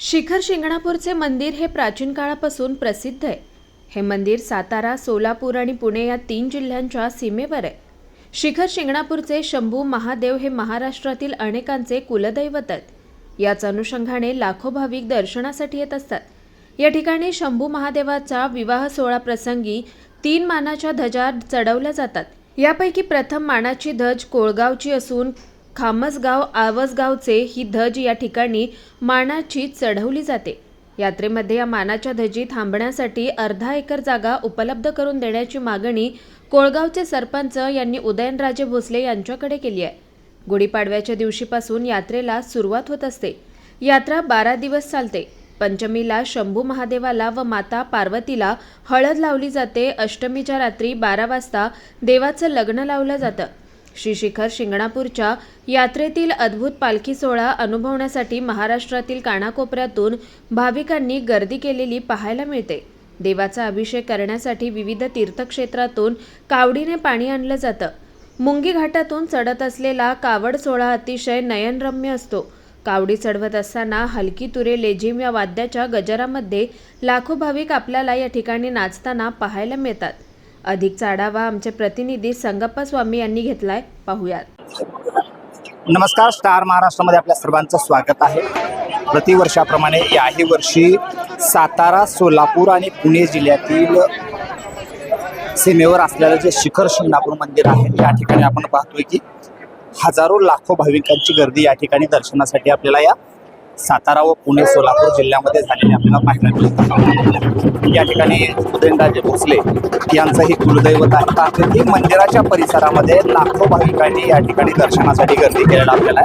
शिखर शिंगणापूरचे मंदिर हे प्राचीन काळापासून प्रसिद्ध आहे। हे मंदिर सातारा, सोलापूर आणि पुणे या 3 जिल्ह्यांच्या सीमेवर आहे। शिखर शिंगणापूरचे शंभू महादेव हे महाराष्ट्रातील अनेकांचे कुलदैवत आहेत। याच अनुषंगाने लाखो भाविक दर्शनासाठी येत असतात। या ठिकाणी शंभू महादेवाचा विवाह सोहळा प्रसंगी 3 मानाच्या ध्वजा चढवल्या जातात। यापैकी प्रथम मानाची धज कोळगावची असून खामसगाव आवसगावचे ही धज या ठिकाणी मानाची चढवली जाते। यात्रेमध्ये या मानाच्या धजी थांबण्यासाठी अर्धा एकर जागा उपलब्ध करून देण्याची मागणी कोळगावचे सरपंच यांनी उदयनराजे भोसले यांच्याकडे केली आहे। गुढीपाडव्याच्या दिवशीपासून यात्रेला सुरुवात होत असते। यात्रा 12 दिवस चालते। पंचमीला शंभू महादेवाला व माता पार्वतीला हळद लावली जाते। अष्टमीच्या रात्री 12 वाजता देवाचं लग्न लावलं जातं। श्री शिखर शिंगणापूरच्या यात्रेतील अद्भुत पालखी सोहळा अनुभवण्यासाठी महाराष्ट्रातील कानाकोपऱ्यातून भाविकांनी गर्दी केलेली पाहायला मिळते। देवाचा अभिषेक करण्यासाठी विविध तीर्थक्षेत्रातून कावडीने पाणी आणलं जातं। मुंगी घाटातून चढत असलेला कावड सोहळा अतिशय नयनरम्य असतो। कावडी चढवत असताना हलकी तुरे लेझिम या वाद्याच्या गजरामध्ये लाखो भाविक आपल्याला या ठिकाणी नाचताना पाहायला मिळतात। अधिकचा आढावा आमचे प्रतिनिधी संगप्पा स्वामी यांनी घेतलाय, पाहूयात। नमस्कार, स्टार महाराष्ट्रामध्ये आपल्या सर्वांचं स्वागत आहे। प्रतिवर्षाप्रमाणे याही वर्षी सातारा, सोलापूर आणि पुणे जिल्ह्यातील सीमेवर असलेलं जे शिखर शिंगणापूर मंदिर आहे, या ठिकाणी आपण पाहतोय की हजारो लाखो भाविकांची गर्दी या ठिकाणी दर्शनासाठी आपल्याला या सातारा व पुणे सोलापूर जिल्ह्यामध्ये झालेली आपल्याला पाहायला मिळते। या ठिकाणी उदयनराजे भोसले यांचं हे कुलदैवत आहे। की मंदिराच्या परिसरामध्ये लाखो भाविकांनी या ठिकाणी दर्शनासाठी गर्दी केलेला आपल्याला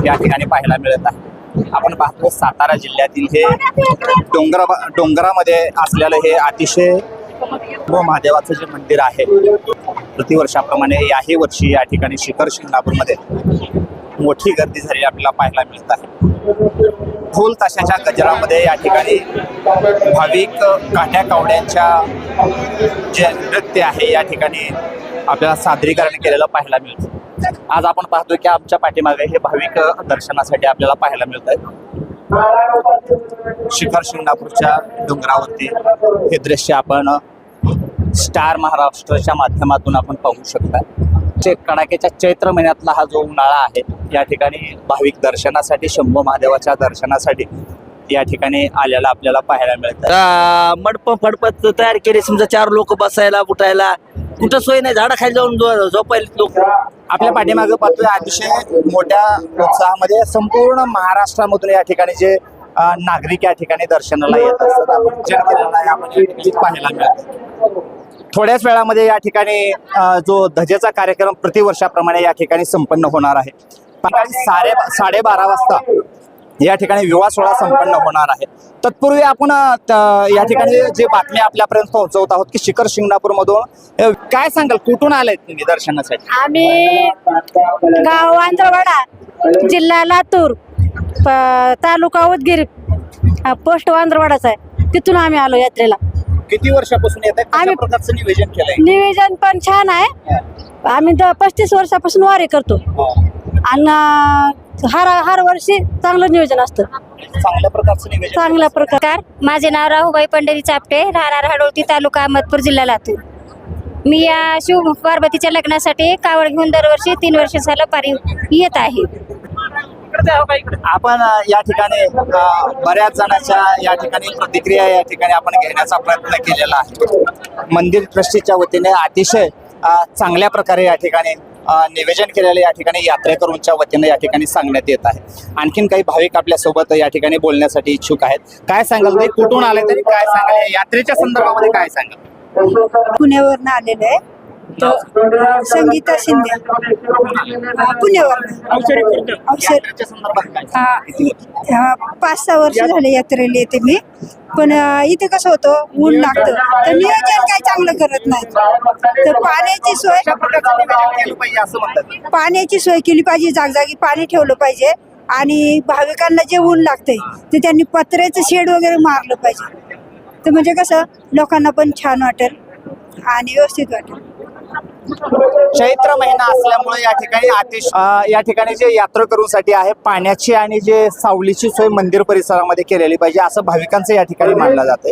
या ठिकाणी पाहायला मिळत आहे। आपण पाहतो सातारा जिल्ह्यातील हे डोंगरामध्ये असलेलं हे अतिशय व महादेवाचं जे मंदिर आहे, प्रतिवर्षाप्रमाणे याही वर्षी या ठिकाणी शिखर शिंगणापूरमध्ये मोठी गर्दी झालेली आपल्याला पाहायला मिळत आहे। ढोल ताशाच्या गजरामध्ये या ठिकाणी भाविक काठ्या कावड्यांच्या जे नृत्य आहे या ठिकाणी आपल्याला सादरीकरण केलेलं पाहायला मिळतं। आज आपण पाहतोय की आमच्या पाठीमागे हे भाविक दर्शनासाठी आपल्याला पाहायला मिळत आहेत। शिखर शिंगणापूरच्या डोंगरावरती हे दृश्य आपण स्टार महाराष्ट्राच्या माध्यमातून आपण पाहू शकता। कडाक्याच्या चैत्र महिन्यातला हा जो उन्हाळा आहे, या ठिकाणी भाविक दर्शनासाठी शंभू महादेवाच्या दर्शनासाठी या ठिकाणी आल्याला आपल्याला पाहायला मिळतं। मंडप फडपत तयार केले, समजा 4 लोक बसायला उठायला, कुठं सोय नाही, झाडाखाली जाऊन झोपायला लोक। आपल्या पाठीमागे पाहतोय अतिशय मोठ्या उत्साहामध्ये संपूर्ण महाराष्ट्रामधून या ठिकाणी जे नागरिक या ठिकाणी दर्शनाला येत असतात, आपण पाहायला मिळतं। थोड्याच वेळामध्ये या ठिकाणी जो धजेचा कार्यक्रम प्रतिवर्षाप्रमाणे या ठिकाणी संपन्न होणार आहे। 12:30 वाजता या ठिकाणी विवाह सोहळा संपन्न होणार आहे। तत्पूर्वी आपण या ठिकाणी जे बातम्या आपल्यापर्यंत पोहोचवत आहोत की शिखर शिंगणापूर मधून काय सांगाल, कुठून आलाय तुम्ही दर्शनासाठी? आम्ही गाव वांद्रवाडा, जिल्हा लातूर, तालुका उदगीर, पोस्ट वांद्रवाडाचा आहे। तिथून आम्ही आलो यात्रेला। किती वर्षापासून येत आहे? कशा प्रकारचं नियोजन केलंय? नियोजन पण छान आहे। आम्ही 35 वर्षापासून वारी करतो आणि हर वर्षी चांगलं नियोजन असतं। चांगल्या प्रकारचं नियोजन। चांगल्या प्रकार। माझे नाव राहुबाई पंढरी चापटे, राहणार हडोळती, तालुका अहमदपूर, जिल्हा लातूर। मी या शिव पार्वतीच्या लग्नासाठी कावड घेऊन दरवर्षी 3 वर्ष झालं पारी येत आहे। आपण या ठिकाणी बऱ्याच जणांच्या या ठिकाणी प्रतिक्रिया या ठिकाणी आपण घेण्याचा प्रयत्न केलेला आहे। मंदिर ट्रस्टीच्या वतीने अतिशय चांगल्या प्रकारे या ठिकाणी नियोजन केलेलं या ठिकाणी यात्रेकरूंच्या वतीने या ठिकाणी सांगण्यात येत आहे। आणखीन काही भाविक आपल्या सोबत या ठिकाणी बोलण्यासाठी इच्छुक आहेत। काय सांगाल ते, कुठून आले तरी काय सांगाल, यात्रेच्या संदर्भामध्ये काय सांगाल? पुण्यावरून आलेलं आहे, संगीता शिंदे, पुण्यावर। 5-6 वर्ष झाले यात्रेला येते मी, पण इथे कसं होतं, ऊन लागतं तर नियोजन काही चांगलं करत नाही। तर पाण्याची सोय केली पाहिजे, जागजागी पाणी ठेवलं पाहिजे आणि भाविकांना जे ऊन लागतंय ते त्यांनी पत्र्याचं शेड वगैरे मारलं पाहिजे। तर म्हणजे कसं लोकांना पण छान वाटेल आणि व्यवस्थित वाटेल। चैत्र महिना असल्यामुळे या ठिकाणी या ठिकाणी जे यात्रेकरूंसाठी आहे पाण्याची आणि जे सावलीची सोय मंदिर परिसरामध्ये केलेली पाहिजे असं भाविकांचं या ठिकाणी मानलं जाते.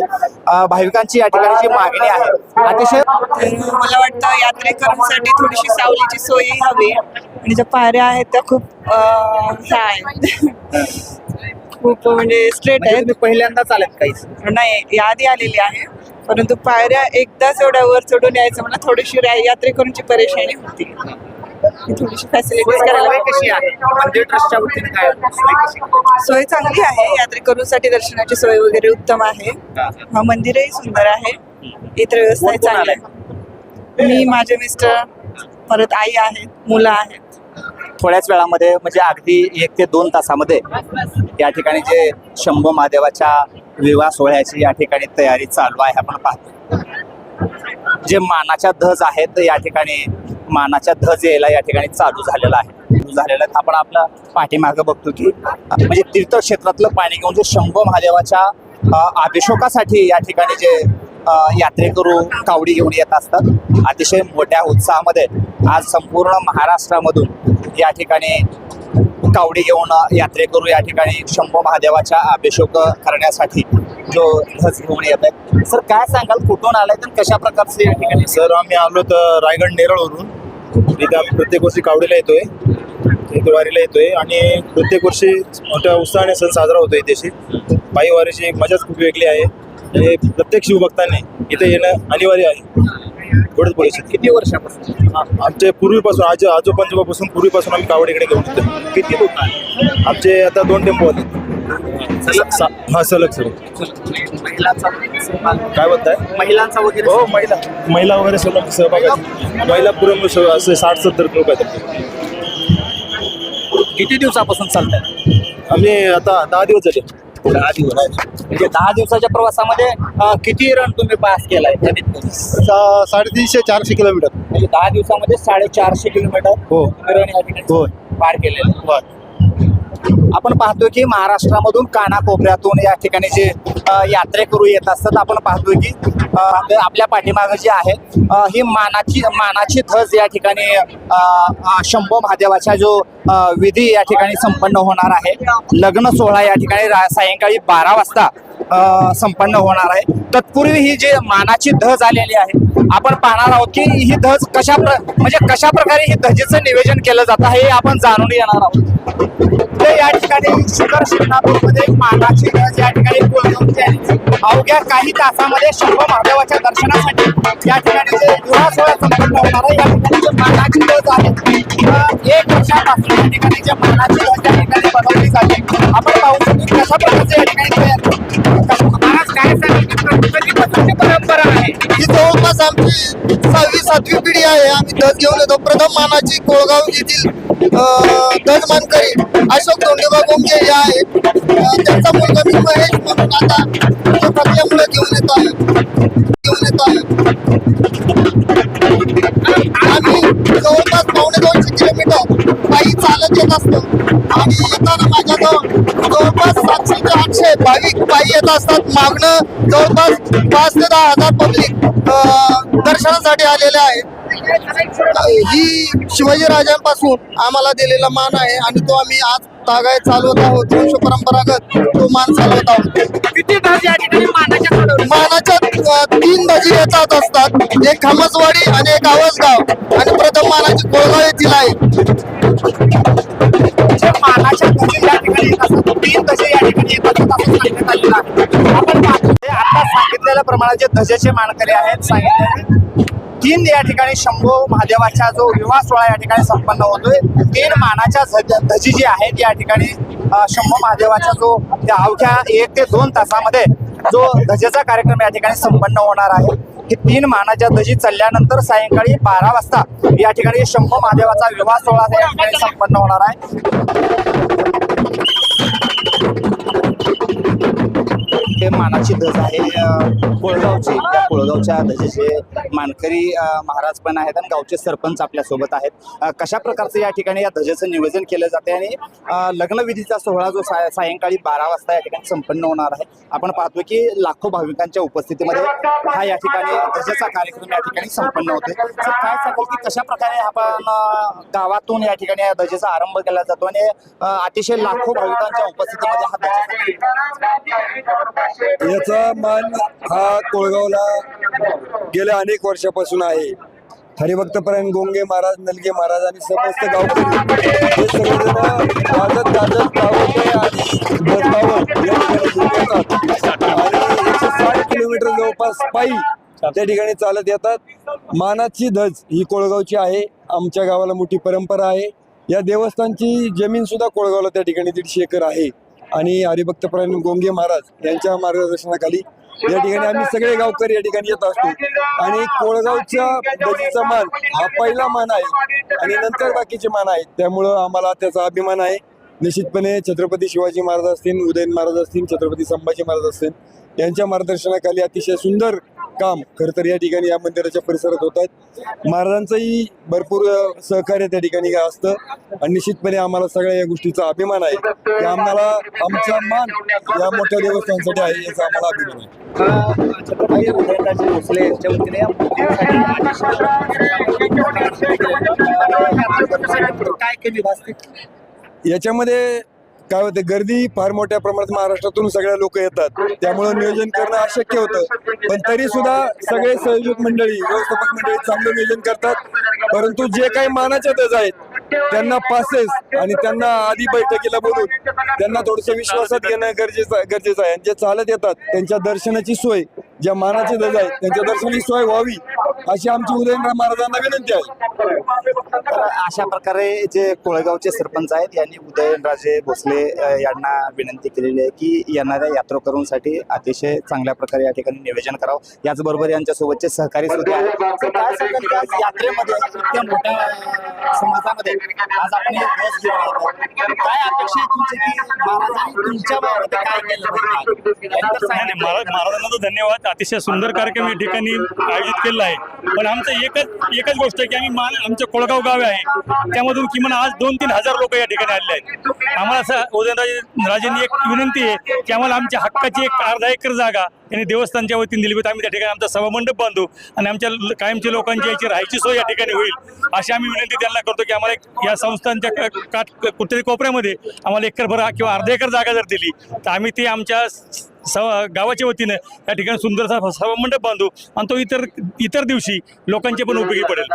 भाविकांची या ठिकाणी जी मागणी आहे अतिशय मला वाटतं यात्रेकरूंसाठी थोडीशी सावलीची सोयही हवी आणि ज्या पायऱ्या आहेत त्या खूप ह्या आहेत खूप म्हणजे स्ट्रेट आहेत. तुम्ही पहिल्यांदा चालेल काहीच नाही यादी आलेली आहे परंतु पायऱ्या एकदाच एवढ्या वर चढून यायचं मला थोडीशी यात्रेकरूंची परेशानी होती. थोडीशी फॅसिलिटीज करायला कशी आहे मंदिर ट्रस्टच्या वतीने काय सोय कशी? सोय चांगली आहे. यात्रेकरूंसाठी दर्शनाची सोय वगैरे उत्तम आहे. मंदिरही सुंदर आहे. इतर व्यवस्था चांगली आहे. मी माझे मिस्टर परत आई आहेत मुलं आहेत. थोड्याच वेळामध्ये म्हणजे अगदी 1 ते 2 तासामध्ये या ठिकाणी जे शंभू महादेवाच्या विवाह सोहळ्याची या ठिकाणी तयारी चालू आहे. आपण पाहतो जे मानाच्या धज आहेत या ठिकाणी मानाच्या धज यायला या ठिकाणी चालू झालेला आहे. आपण आपल्या पाठीमागं बघतो की म्हणजे तीर्थक्षेत्रातलं पाणी घेऊन जे शंभू महादेवाच्या अभिषेकासाठी या ठिकाणी जे यात्रेकरू कावडी घेऊन येत असतात. अतिशय मोठ्या उत्साहामध्ये आज संपूर्ण महाराष्ट्रामधून या ठिकाणी कावडी घेऊन यात्रेकरू या ठिकाणी शंभू महादेवाच्या अभिषेक करण्यासाठी जो ध्वज घेऊन येत आहे. सर काय सांगाल कुठून आलाय तर कशा प्रकारचे या ठिकाणी? सर आम्ही आलो तर रायगड नेरळवरून. इथे आम्ही प्रत्येक वर्षी कावडीला येतोय, इथे वारीला येतोय आणि प्रत्येक वर्षी मोठ्या उत्साहाने सण साजरा होतो. इथे पायी वारीची एक मजाच खूप वेगळी आहे. हे प्रत्येक शिवभक्तांनी इथे येणं अनिवार्य आहे. एवढंच बोलू शकतो. किती वर्षापासून? आमचे पूर्वीपासून आजोबांपासून पूर्वीपासून आम्ही कावडीकडे घेऊन येतो. किती लोक आहेत? आमचे आता 2 टेम्पो आले. हा सलग सर. महिलांचा काय बोलताय? महिलांचा वगैरे हो महिला वगैरे सलग सहभाग आहे. महिला पुरे असे 60-70 लोक आहेत. किती दिवसापासून चालतात? आम्ही आता 10 दिवस झाले. 10 दिवस. म्हणजे 10 दिवसाच्या प्रवासामध्ये किती रन तुम्ही पास केलाय? 350-400 किलोमीटर. म्हणजे 10 दिवसामध्ये 450 किलोमीटर हो. रन या ठिकाणी हो. पार केलेले. आपण पाहतोय की महाराष्ट्रामधून कानाकोपऱ्यातून या ठिकाणी जे यात्रेकरू येत असतात. आपण पाहतोय की आपल्या पाठीमागं जे आहे ही मानाची धज या ठिकाणी शंभू महादेवाचा जो विधी या ठिकाणी संपन्न होणार आहे. लग्न सोहळा या ठिकाणी सायंकाळी 12 वाजता संपन्न होणार आहे. तत्पूर्वी ही जे मानाची धज आलेली आहे आपण पाहणार आहोत की ही धज कशा प्रकारे ही धजेचं नियोजन केलं जातं हे आपण जाणून घेणार आहोत. ते या ठिकाणी शिखर शिंगणापूरमध्ये मानाची धज या ठिकाणी कोलगावची आहे. अवघ्या काही तासामध्ये शंभू महादेवाच्या दर्शनासाठी या ठिकाणी जे विवाह सोहळा संपन्न होणार आहे. या ठिकाणी जे मानाची धज आहे 1 वर्षापासून या ठिकाणी जे मानाची धज या ठिकाणी बनवली जाते. आपण पाहू शकतो कशा प्रकारचे या ठिकाणी तयार महाराज काय सांगितलं कधीपासूनची परंपरा आहे? ही जवळपास आमची 6वी-7वी पिढी आहे. आम्ही धज घेऊन येतो. प्रथम मानाची कोळगाव येथील धज मानकरी अशोक धोंडेबा गोंगे हे आहे. त्यांचा मुलगा मी महेश म्हणून आता मुलं घेऊन येतो आहे. आम्ही जवळपास 250 किलोमीटर पायी चालत येत असतो आणि येताना माझ्याजवळ जवळपास 700 ते 800 भाविक पायी येत असतात. मागणं जवळपास 5 ते 10 हजार पब्लिक दर्शनासाठी आलेले आहे. ही शिवाजी राजांपासून आम्हाला दिलेला मान आहे आणि तो आम्ही आज तागाय चालवत आहोत. वंश परंपरागत तो मान चालवत आहोत. किती धज या ठिकाणी मानाच्या 3 धजी येतात असतात. एक खामसवाडी आणि एक आवाजगाव आणि प्रथम मानाची कोळगाव येथील आहे. मानाच्या धजी या ठिकाणी येत असतात. 3 धजे या ठिकाणी येत असतात असं सांगण्यात आलेलं आहे. आपण पाहतो आता सांगितलेल्या प्रमाणे जे धजेचे मानकरी आहेत सांगितलेले 3 या ठिकाणी शंभू महादेवाचा जो विवाह सोहळा या ठिकाणी संपन्न होतोय. 3 मानाच्या धजी जी आहेत या ठिकाणी शंभू महादेवाचा जो अवघ्या 1 ते 2 तासामध्ये जो धजेचा कार्यक्रम या ठिकाणी संपन्न होणार आहे. ही 3 मानाच्या धजी चालल्यानंतर सायंकाळी 12 वाजता या ठिकाणी शंभू महादेवाचा विवाह सोहळा या ठिकाणी संपन्न होणार आहे. मानाची धज आहे कोळगावची, त्या कोळगावच्या धजेचे मानकरी महाराज पण आहेत आणि गावचे सरपंच आपल्या सोबत आहेत. कशा प्रकारचं या ठिकाणी या धजेचं नियोजन केलं जाते आणि लग्नविधीचा सोहळा जो सायंकाळी 12 वाजता या ठिकाणी संपन्न होणार आहे. आपण पाहतो की लाखो भाविकांच्या उपस्थितीमध्ये हा या ठिकाणी धजेचा कार्यक्रम या ठिकाणी संपन्न होतोय. तर काय सांगाल की कशा प्रकारे आपण गावातून या ठिकाणी या धजेचा आरंभ केला जातो आणि अतिशय लाखो भाविकांच्या उपस्थितीमध्ये हा धजेचा याचा मान हा कोळगावला गेल्या अनेक वर्षापासून आहे. हरिभक्तपरायण गोंगे महाराज, नलगे महाराज आणि समस्त गावकरी हे सगळेजण वाजत गाजत गावत आणि बसगावत या ठिकाणी घेऊन येतात आणि 160 किलोमीटर जवळपास पायी त्या ठिकाणी चालत येतात. मानाची धज ही कोळगावची आहे. आमच्या गावाला मोठी परंपरा आहे. या देवस्थानची जमीन सुद्धा कोळगावला त्या ठिकाणी 150 एकर आहे आणि हरिभक्तपरायण गोंगे महाराज यांच्या मार्गदर्शनाखाली या ठिकाणी आम्ही सगळे गावकरी या ठिकाणी येत असतो आणि कोळगावच्या धजेचा मान हा पहिला मान आहे आणि नंतर बाकीचे मान आहेत. त्यामुळं आम्हाला त्याचा अभिमान आहे. निश्चितपणे छत्रपती शिवाजी महाराज असतील, उदयन महाराज असतील, छत्रपती संभाजी महाराज असतील यांच्या मार्गदर्शनाखाली अतिशय सुंदर काम खरं तर या ठिकाणी या मंदिराच्या परिसरात होत आहेत. महाराजांचंही भरपूर सहकार्य त्या ठिकाणी असतं आणि निश्चितपणे आम्हाला सगळ्या या गोष्टीचा अभिमान आहे की आम्हाला आमचा मान या मोठ्या देवस्थानासाठी आहे याचा आम्हाला अभिमान आहे. छत्रपती उदयनराजे भोसले यांच्या वतीने या मंदिरासाठी काय केली भासते? याच्यामध्ये काय होतं, गर्दी फार मोठ्या प्रमाणात महाराष्ट्रातून सगळ्या लोक येतात, त्यामुळे नियोजन करणं अशक्य होतं. पण तरी सुद्धा सगळे संयोजक मंडळी, व्यवस्थापक मंडळी चांगलं नियोजन करतात. परंतु जे काही मानाच्या धज आहेत त्यांना पासेस आणि त्यांना आधी बैठकीला बोलून त्यांना थोडंसं विश्वासात घेणं गरजेचं आहे. जे चालत येतात त्यांच्या दर्शनाची सोय, ज्या मानाचे धज आहेत त्यांच्या दर्शनाची सोय व्हावी अशी आमची उदयनराव महाराजांना विनंती आहे. अशा प्रकारे जे कोळगावचे सरपंच आहेत यांनी उदयनराजे भोसले यांना विनंती केलेली आहे की येणाऱ्या यात्रेकरूंसाठी अतिशय चांगल्या प्रकारे या ठिकाणी नियोजन करावं. याचबरोबर यांच्यासोबतचे सहकारी सुद्धा आहेत. काय सांगाल की आज यात्रेमध्ये इतक्या मोठ्या समाजामध्ये आज आपण हे बस घेऊन येतो, काय अपेक्षा आहे तुमची की महाराजांनी तुमच्या भागामध्ये काय केलं पाहिजे? महाराजांना तर धन्यवाद. अतिशय सुंदर कार्यक्रम या ठिकाणी आयोजित केलेला आहे. पण आमचं एकच गोष्ट आहे की आम्ही आमचं कोळगाव गाव आहे, त्यामधून किमान आज 2-3 हजार लोक या ठिकाणी आलेले आहेत. आम्हाला असं उदयनराजेंनी एक विनंती आहे की आम्हाला आमच्या हक्काची एक अर्धा एकर जागा त्यांनी देवस्थानच्या वतीने दिली होती. आम्ही त्या ठिकाणी आमचा सभामंडप बांधू आणि आमच्या कायमच्या लोकांची याची राहायची सोय या ठिकाणी होईल अशी आम्ही विनंती त्यांना करतो की आम्हाला या संस्थांच्या कुठेतरी कोपऱ्यामध्ये आम्हाला एकरभर किंवा अर्धा एकर जागा जर दिली तर आम्ही ती आमच्या गावाच्या वतीनं या ठिकाणी सुंदरसा सभामंडप बांधू आणि तो इतर दिवशी लोकांचे पण उपयोगी पडेल.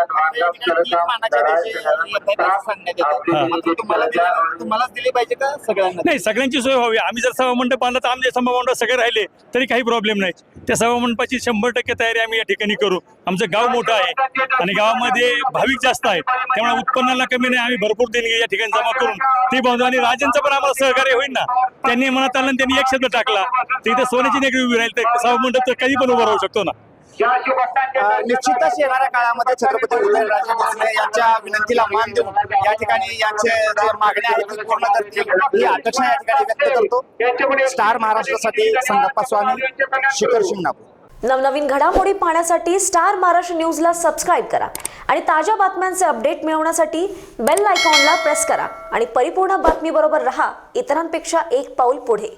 तुम्हालाच दिली पाहिजे का सगळ्यांना? नाही, सगळ्यांची सोय व्हावी. आम्ही जर सभामंडप बांधला तर आमचे सभामंडप सगळे राहिले तरी काही प्रॉब्लेम नाही. त्या सभामंडपाची 100% तयारी आम्ही या ठिकाणी करू. आमचं गाव मोठं आहे आणि गावामध्ये भाविक जास्त आहेत, त्यामुळे उत्पन्नाला कमी नाही. आम्ही भरपूर देणगी या ठिकाणी जमा करून ती बांधू आणि राजांचं पण आम्हाला सहकार्य होईल ना. त्यांनी मनात आलं त्यांनी एक शब्द टाकला तर इथे सोन्याची नेगरी उभी राहील तर सभामंडप तर कधी पण उभा राहू शकतो ना. निश्चितच येणाऱ्या काळामध्ये छत्रपती उदयनराजे भोसले यांच्या विनंतीला मान देऊन या ठिकाणी यांचे जे मागण्या आहेत ते पूर्ण करतील ही अपेक्षा या ठिकाणी व्यक्त करतो. स्टार महाराष्ट्रासाठी संगप्पा स्वामी, शिखर शिंगणापूर. नवनवीन घडामोडी पाहण्यासाठी स्टार महाराष्ट्र न्यूजला सबस्क्राईब करा आणि ताज्या बातम्यांचे अपडेट मिळवण्यासाठी बेल आयकॉनला प्रेस करा आणि परिपूर्ण बातमीबरोबर रहा, इतरांपेक्षा एक पाऊल पुढे.